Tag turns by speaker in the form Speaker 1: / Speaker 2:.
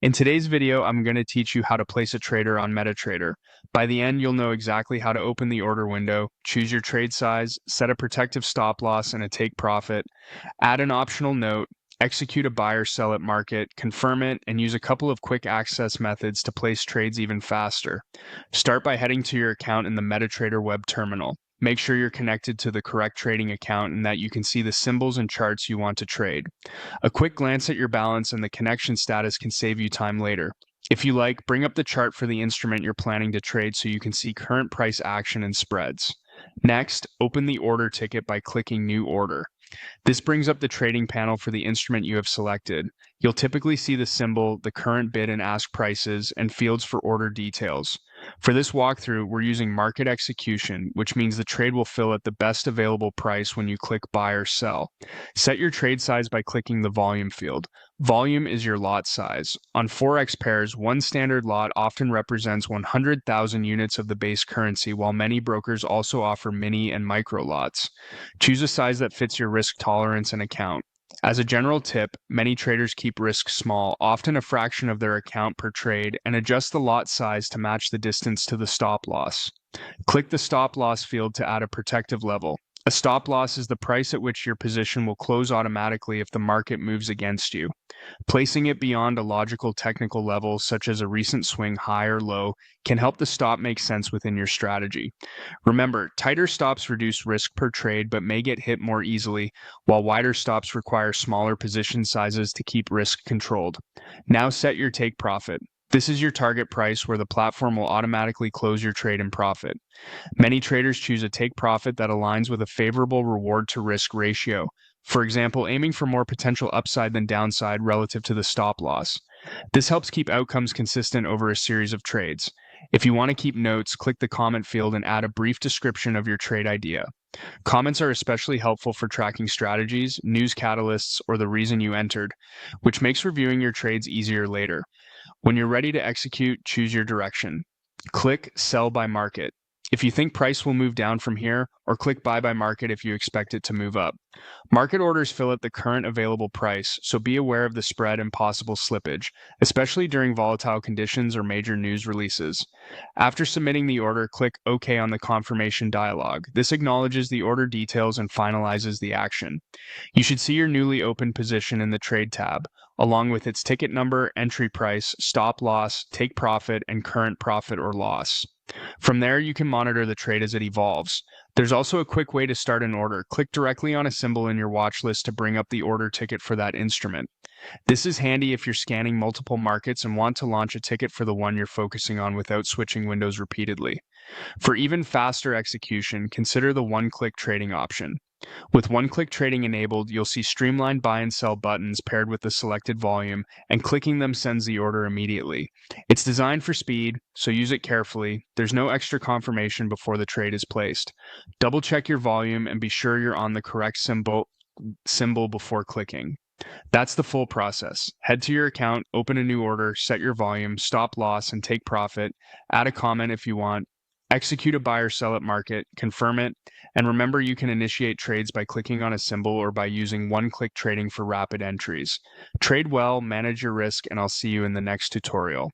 Speaker 1: In today's video, I'm going to teach you how to place a trader on Metatrader. By the end, you'll know exactly how to open the order window, choose your trade size, set a protective stop loss and a take profit, add an optional note, execute a buy or sell at market, confirm it, and use a couple of quick access methods to place trades even faster. Start by heading to your account in the Metatrader web terminal. Make sure you're connected to the correct trading account and that you can see the symbols and charts you want to trade. A quick glance at your balance and the connection status can save you time later. If you like, bring up the chart for the instrument you're planning to trade so you can see current price action and spreads. Next, open the order ticket by clicking New Order. This brings up the trading panel for the instrument you have selected. You'll typically see the symbol, the current bid and ask prices, and fields for order details. For this walkthrough, we're using market execution, which means the trade will fill at the best available price when you click buy or sell. Set your trade size by clicking the volume field. Volume is your lot size. On forex pairs, one standard lot often represents 100,000 units of the base currency, while many brokers also offer mini and micro lots. Choose a size that fits your risk tolerance and account. As a general tip, many traders keep risk small, often a fraction of their account per trade, and adjust the lot size to match the distance to the stop loss. Click the stop loss field to add a protective level. A stop loss is the price at which your position will close automatically if the market moves against you. Placing it beyond a logical technical level, such as a recent swing high or low, can help the stop make sense within your strategy. Remember, tighter stops reduce risk per trade but may get hit more easily, while wider stops require smaller position sizes to keep risk controlled. Now set your take profit. This is your target price where the platform will automatically close your trade in profit. Many traders choose a take profit that aligns with a favorable reward to risk ratio. For example, aiming for more potential upside than downside relative to the stop loss. This helps keep outcomes consistent over a series of trades. If you want to keep notes, click the comment field and add a brief description of your trade idea. Comments are especially helpful for tracking strategies, news catalysts, or the reason you entered, which makes reviewing your trades easier later. When you're ready to execute, choose your direction. Click Sell by Market if you think price will move down from here, or click Buy by Market if you expect it to move up. Market orders fill at the current available price, so be aware of the spread and possible slippage, especially during volatile conditions or major news releases. After submitting the order, click OK on the confirmation dialog. This acknowledges the order details and finalizes the action. You should see your newly opened position in the Trade tab, along with its ticket number, entry price, stop loss, take profit, and current profit or loss. From there, you can monitor the trade as it evolves. There's also a quick way to start an order. Click directly on a symbol in your watch list to bring up the order ticket for that instrument. This is handy if you're scanning multiple markets and want to launch a ticket for the one you're focusing on without switching windows repeatedly. For even faster execution, consider the one-click trading option. With one-click trading enabled, you'll see streamlined buy and sell buttons paired with the selected volume, and clicking them sends the order immediately. It's designed for speed, so use it carefully. There's no extra confirmation before the trade is placed. Double-check your volume and be sure you're on the correct symbol before clicking. That's the full process. Head to your account, open a new order, set your volume, stop loss, and take profit. Add a comment if you want. Execute a buy or sell at market, confirm it, and remember you can initiate trades by clicking on a symbol or by using one-click trading for rapid entries. Trade well, manage your risk, and I'll see you in the next tutorial.